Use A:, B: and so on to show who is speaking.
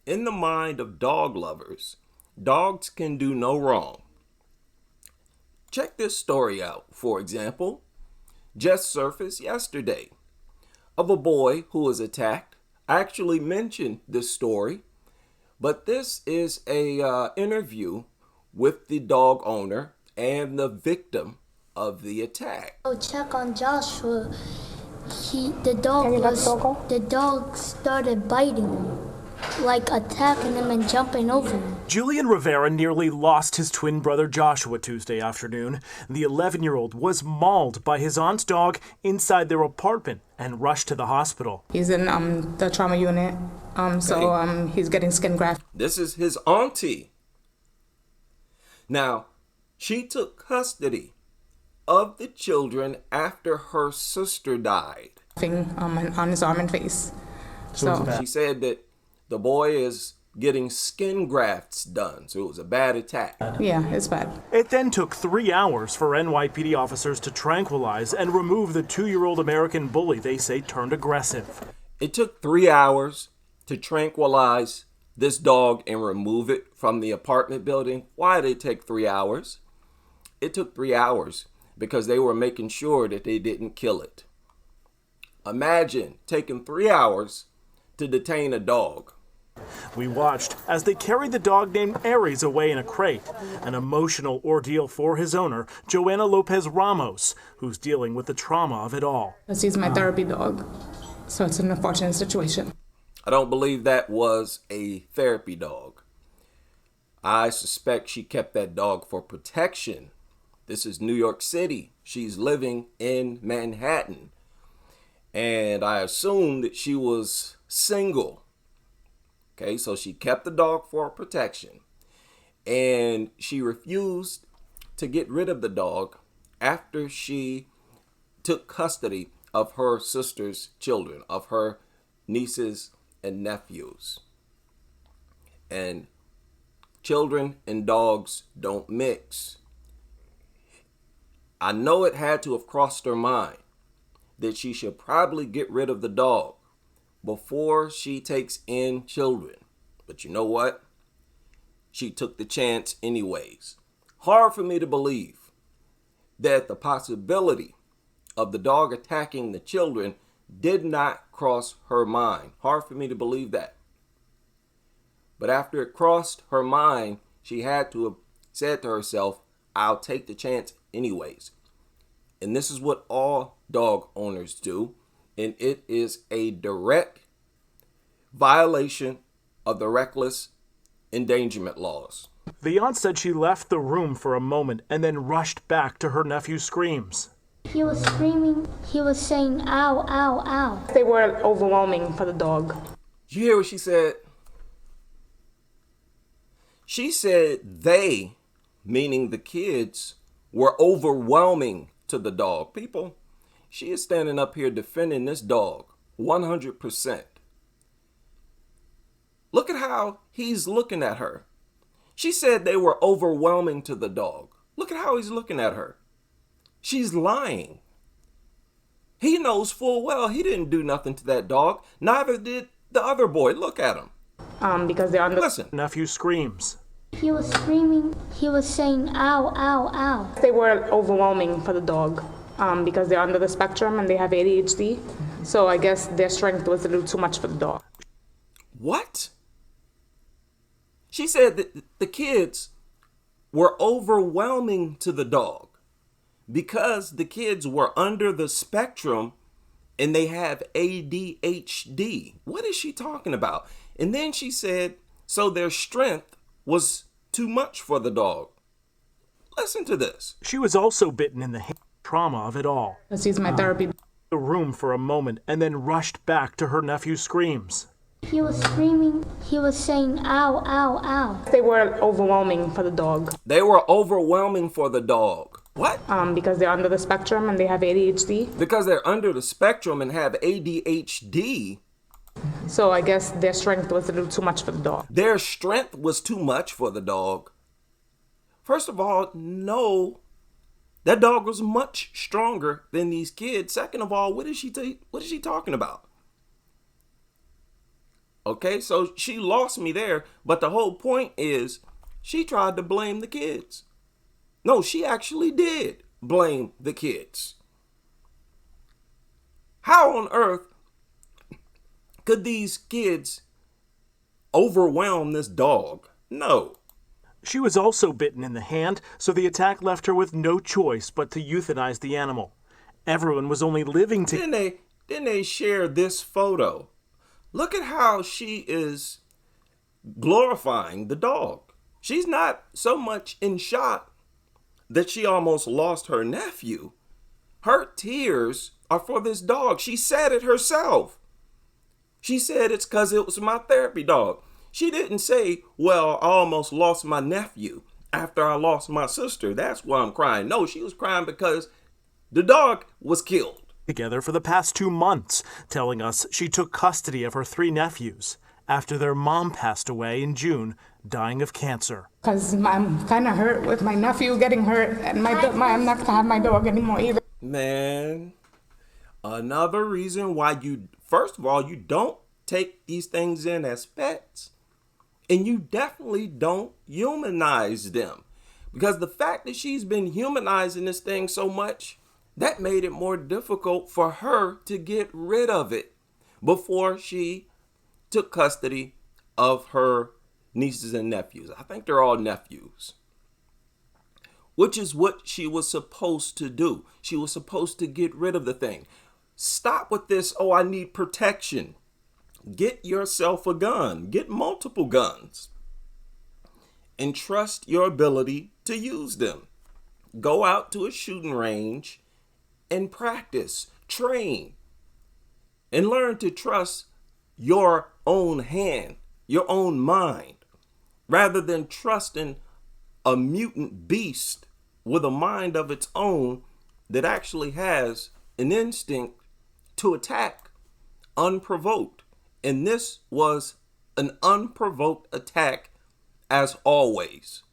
A: In the mind of dog lovers, dogs can do no wrong. Check this story out, for example. Just surfaced yesterday of a boy who was attacked. I actually mentioned this story, but this is a interview with the dog owner and the victim of the attack.
B: Go check on Joshua. The dog started biting him, like attacking him and jumping over him.
C: Julian Rivera nearly lost his twin brother Joshua Tuesday afternoon. The 11-year-old was mauled by his aunt's dog inside their apartment and rushed to the hospital.
D: He's in the trauma unit, so he's getting skin grafts.
A: This is his auntie. Now, she took custody of the children after her sister died.
D: On his arm and face. So
A: she said that the boy is getting skin grafts done, so it was a bad attack.
D: Yeah, it's bad.
C: It then took 3 hours for NYPD officers to tranquilize and remove the 2-year-old American bully they say turned aggressive.
A: It took 3 hours to tranquilize this dog and remove it from the apartment building. Why did it take 3 hours? It took 3 hours because they were making sure that they didn't kill it. Imagine taking 3 hours to detain a dog.
C: We watched as they carried the dog named Aries away in a crate, an emotional ordeal for his owner, Joanna Lopez Ramos, who's dealing with the trauma of it all.
D: He's my therapy dog, so it's an unfortunate situation.
A: I don't believe that was a therapy dog. I suspect she kept that dog for protection. This is New York City. She's living in Manhattan. And I assume that she was single. Okay, so she kept the dog for protection. And she refused to get rid of the dog after she took custody of her sister's children, of her nieces and nephews. And children and dogs don't mix. I know it had to have crossed her mind that she should probably get rid of the dog before she takes in children. But you know what? She took the chance anyways. Hard for me to believe that the possibility of the dog attacking the children did not cross her mind. Hard for me to believe that. But after it crossed her mind, she had to have said to herself, I'll take the chance anyways. And this is what all dog owners do. And it is a direct violation of the reckless endangerment laws.
C: The aunt said she left the room for a moment and then rushed back to her nephew's screams.
B: He was screaming. He was saying, ow, ow, ow.
D: They were overwhelming for the dog.
A: Did you hear what she said? She said they, meaning the kids, were overwhelming to the dog. People, she is standing up here defending this dog 100%. Look at how he's looking at her. She said they were overwhelming to the dog. Look at how he's looking at her. She's lying. He knows full well he didn't do nothing to that dog. Neither did the other boy. Look at him.
D: Because they're on the...
A: Listen.
C: Nephew screams.
B: He was screaming. He was saying, ow, ow, ow.
D: They were overwhelming for the dog because they're under the spectrum and they have ADHD. So I guess their strength was a little too much for the dog.
A: What? She said that the kids were overwhelming to the dog because the kids were under the spectrum and they have ADHD. What is she talking about? And then she said, so their strength was too much for the dog. Listen to this.
C: She was also bitten in the trauma of it all.
D: He's my therapy.
C: The room for a moment and then rushed back to her nephew's screams.
B: He was screaming. He was saying, ow, ow, ow.
D: They were overwhelming for the dog.
A: They were overwhelming for the dog. What?
D: Because they're under the spectrum and they have ADHD.
A: Because they're under the spectrum and have ADHD.
D: So I guess their strength was a little too much for the dog.
A: Their strength was too much for the dog. First of all, no. That dog was much stronger than these kids. Second of all, what is she talking about? Okay, so she lost me there, but the whole point is she tried to blame the kids. No, she actually did blame the kids. How on earth could these kids overwhelm this dog? No.
C: She was also bitten in the hand, so the attack left her with no choice but to euthanize the animal. Everyone was only living to...
A: Then they share this photo. Look at how she is glorifying the dog. She's not so much in shock that she almost lost her nephew. Her tears are for this dog. She said it herself. She said it's because it was my therapy dog. She didn't say, well, I almost lost my nephew after I lost my sister. That's why I'm crying. No, she was crying because the dog was killed.
C: Together for the past 2 months, telling us she took custody of her 3 nephews after their mom passed away in June, dying of cancer.
D: Because I'm kind of hurt with my nephew getting hurt, and I'm not going to have my dog anymore either.
A: Man, another reason why first of all, you don't take these things in as pets, and you definitely don't humanize them. Because the fact that she's been humanizing this thing so much, that made it more difficult for her to get rid of it before she took custody of her nieces and nephews. I think they're all nephews. Which is what she was supposed to do. She was supposed to get rid of the thing. Stop with this, oh, I need protection. Get yourself a gun. Get multiple guns. And trust your ability to use them. Go out to a shooting range and practice, train, and learn to trust your own hand, your own mind, rather than trusting a mutant beast with a mind of its own that actually has an instinct to attack unprovoked. And this was an unprovoked attack as always.